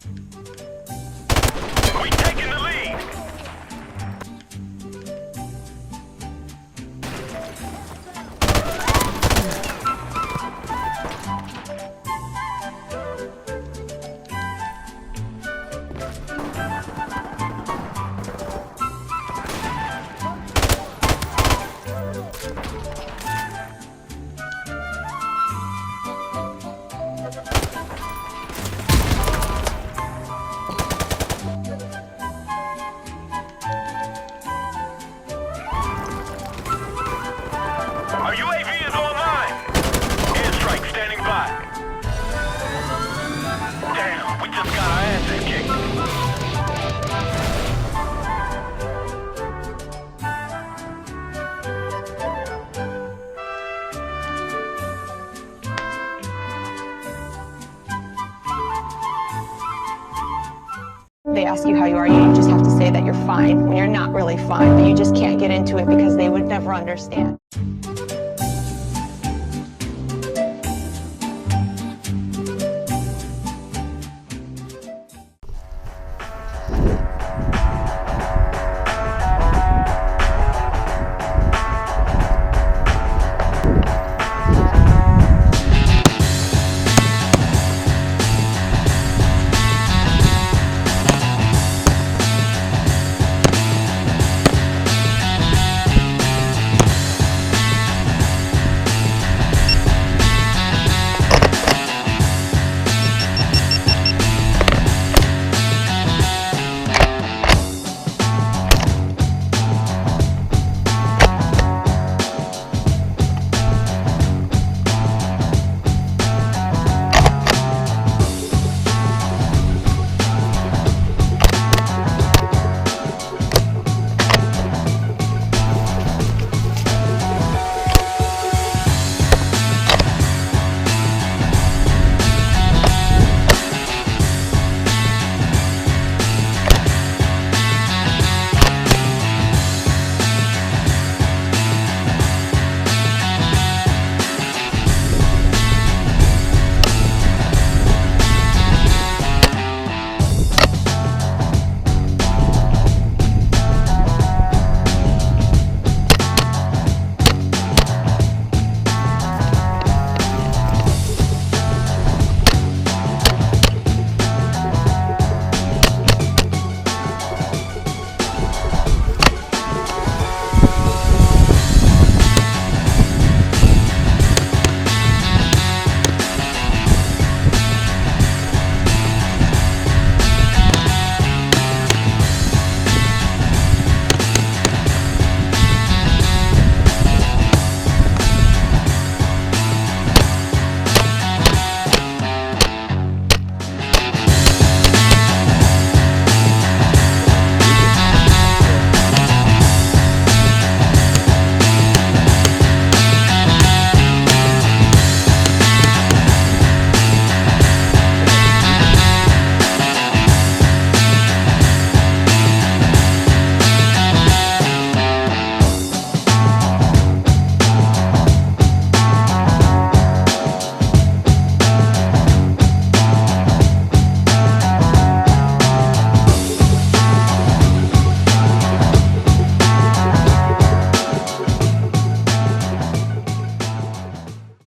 We taking the lead. Our UAV is online. Airstrike standing by. Damn, we just got our asses kicked. They ask you how you are, you just have to say that you're fine when you're not really fine, but you just can't get into it because they would never understand.